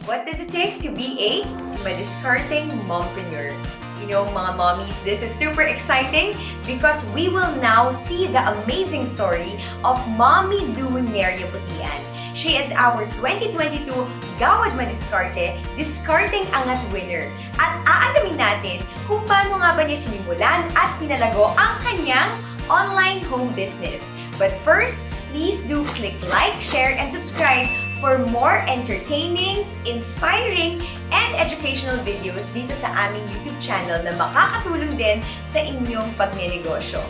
What does it take to be a Madiskarte mompreneur? You know, mga mommies, this is super exciting because we will now see the amazing story of Mommy Lou Putian. She is our 2022 Gawad Madiskarte Discarding Angat winner. At aalamin natin kung paano nga ba niya sinimulan at pinalago ang kanyang online home business. But first, please do click like, share, and subscribe for more entertaining, inspiring, and educational videos dito sa aming YouTube channel na makakatulong din sa inyong pagnenegosyo.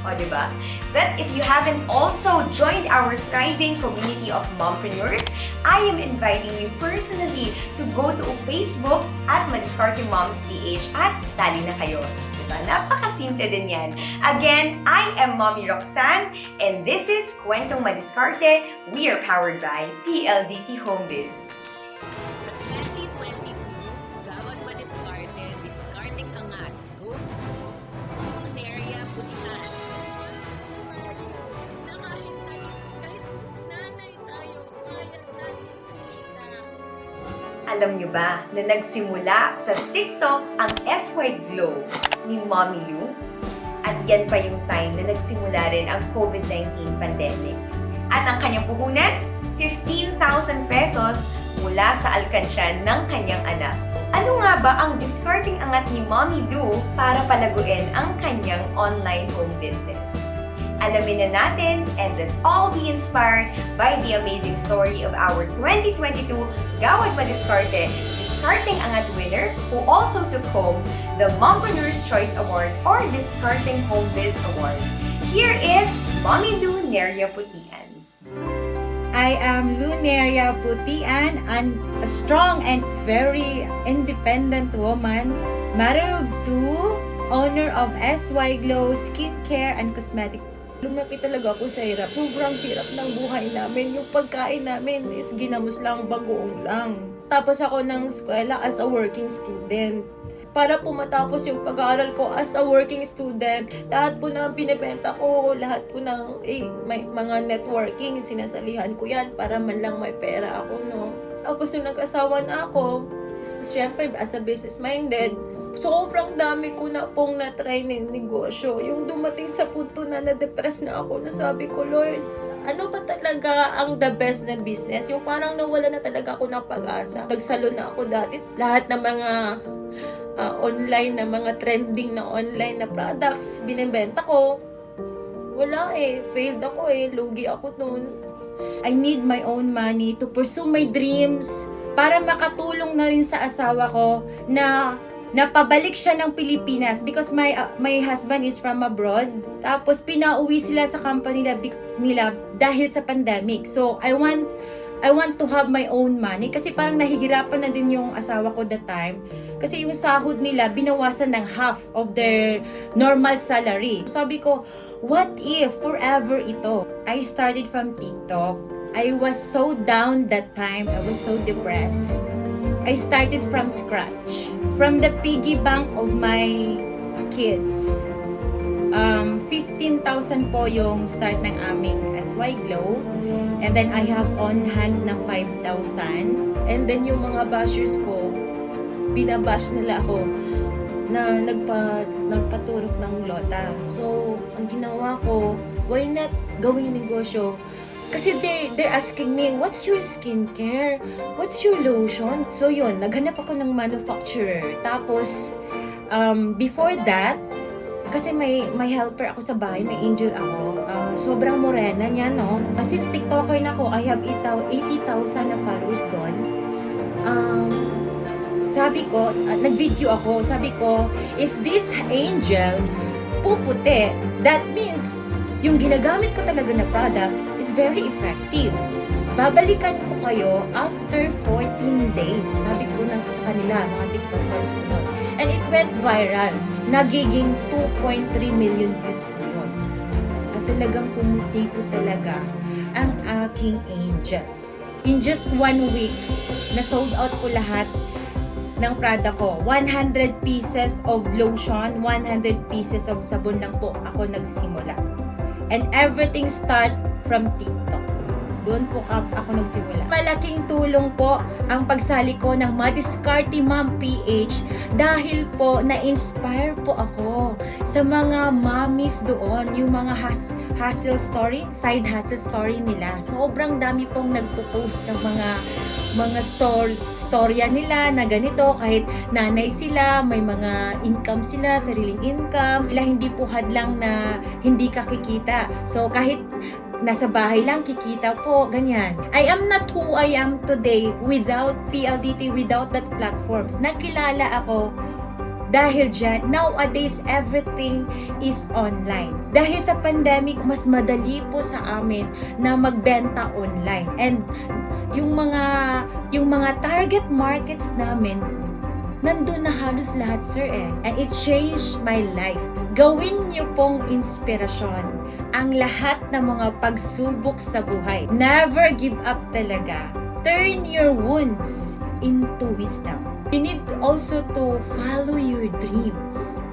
O, diba? But if you haven't also joined our thriving community of mompreneurs, I am inviting you personally to go to Facebook at Madiskarte Moms PH at sali na kayo. Diba? Napakasimple din yan. Again, I am Mommy Roxanne and this is Kwentong Madiskarte. We are powered by PLDT Home Biz. 2022, Gawad Madiskarte, Discarding Angat, goes to Area Putian. Sumali mo na kahit nanay tayo, kaya natin kumita. Alam nyo ba na nagsimula sa TikTok ang SY Glow ni Mommy Lou? At yan pa yung time na nagsimula rin ang COVID-19 pandemic. At ang kanyang puhunan, 15,000 pesos mula sa alkansya ng kanyang anak. Ano nga ba ang discarding angat ni Mommy Lou para palaguin ang kanyang online home business? Alamin na natin and let's all be inspired by the amazing story of our 2022 Gawad Madiskarte Discarding Angat winner who also took home the Mompreneur's Choice Award or Discarding Home Biz Award. Here is Mommy Lou Putian. I am Luneria Putian, a strong and very independent woman, married to owner of SY Glow Skincare and Cosmetic. Lumaki talaga ako sa hirap. Sobrang hirap ng buhay namin. Yung pagkain namin is ginamos lang, bagoong lang. Tapos ako ng eskwela as a working student. Para po matapos yung pag-aaral ko as a working student, lahat po ng binibenta ko, lahat po ng may mga networking, sinasalihan ko yan para man lang may pera ako, no? Tapos yung nag-asawa na ako, syempre as a business-minded, sobrang dami ko na pong na-try ng negosyo. Yung dumating sa punto na na-depress na ako, nasabi ko, Lord, ano ba talaga ang the best na business? Yung parang nawala na talaga ako ng pag-asa. Nagsalon na ako dati. Lahat ng mga online na mga trending na online na products, binibenta ko. Wala failed ako lugi ako noon. I need my own money to pursue my dreams para makatulong na rin sa asawa ko na napabalik siya ng Pilipinas because my husband is from abroad. Tapos pinauwi sila sa company nila dahil sa pandemic. So I want to have my own money kasi parang nahihirapan na din yung asawa ko that time. Kasi yung sahod nila binawasan ng half of their normal salary. Sabi ko, what if forever ito? I started from TikTok. I was so down that time. I was so depressed. I started from scratch. From the piggy bank of my kids. 15,000 po yung start ng aming SY Glow. And then I have on hand na 5,000. And then yung mga bashers ko, binabash nila ako na nagpaturok ng lota. So, ang ginawa ko, why not gawing negosyo? Kasi they're asking me, what's your skincare? What's your lotion? So yun, naghanap ako ng manufacturer. Tapos, before that, kasi may helper ako sa bahay, may angel ako. Sobrang morena niya, no? Since TikToker na ako, I have 80,000 na followers doon. Sabi ko, nag-video ako, sabi ko, if this angel puputi, that means yung ginagamit ko talaga na product is very effective. Babalikan ko kayo after 14 days. Sabi ko lang sa kanila, mga TikTokers ko noon. And it went viral. Nagiging 2.3 million views po yun. At talagang pumuti po talaga ang aking angels. In just 1 week, na-sold out po lahat ng product ko. 100 pieces of lotion, 100 pieces of sabon lang po ako nagsimula. And everything start from TikTok. Doon po ako nagsimula. Malaking tulong po ang pagsali ko ng Madiskarte Mom PH dahil po na-inspire po ako sa mga mommies doon, yung mga hustle story, side hustle story nila. Sobrang dami pong nagpo-post ng mga storya nila na ganito, kahit nanay sila, may mga income sila, sariling income, hindi po hadlang na hindi ka kikita. So kahit nasa bahay lang, kikita po, ganyan. I am not who I am today without PLDT, without that platforms. Nakilala ako dahil dyan. Nowadays, everything is online. Dahil sa pandemic, mas madali po sa amin na magbenta online. And yung mga target markets namin, nandun na halos lahat, sir, eh. And it changed my life. Gawin niyo pong inspirasyon ang lahat ng mga pagsubok sa buhay. Never give up talaga. Turn your wounds into wisdom. You need also to follow your dreams.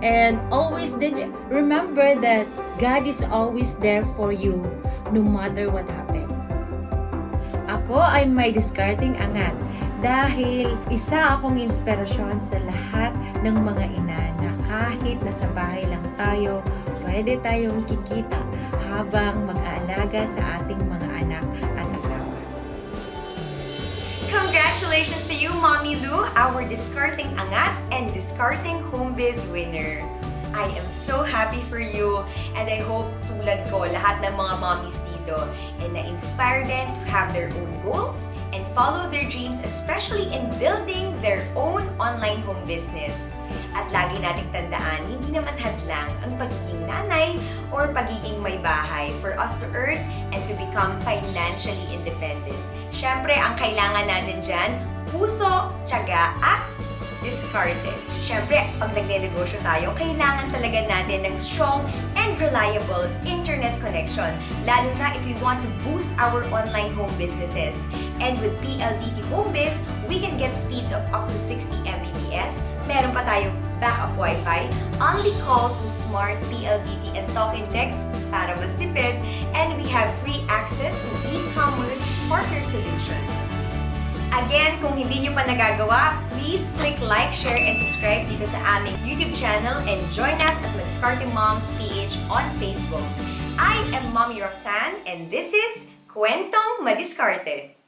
And always remember that God is always there for you no matter what happened. Ako ay may discarding angat dahil isa akong inspirasyon sa lahat ng mga ina na kahit nasa bahay lang tayo, pwede tayong kikita habang mag-aalaga sa ating mga anak at asawa. Congratulations to you, Mommy Lou, our Discarding Angat and Discarding Home Biz winner. I am so happy for you, and I hope tulad ko, lahat ng mga mommies dito ay na-inspire din to have their own goals and follow their dreams, especially in building their own online home business. At lagi nating tandaan, hindi naman hadlang ang pagiging nanay or pagiging may bahay for us to earn and to become financially independent. Siyempre, ang kailangan natin dyan, puso, tiyaga, at diskarte. Siyempre, pag nagne-negosyo tayo, kailangan talaga natin ng strong and reliable internet connection. Lalo na if we want to boost our online home businesses. And with PLDT Home Biz, we can get speeds of up to 60 Mbps. Meron pa tayong backup Wi-Fi, only calls to smart PLDT and talk and text para mas tipid, and we have free access to e-commerce partner solutions. Again, kung hindi nyo pa nagagawa, please click like, share, and subscribe dito sa aming YouTube channel and join us at Madiskarte Moms PH on Facebook. I am Mommy Roxanne and this is Kwentong Madiskarte.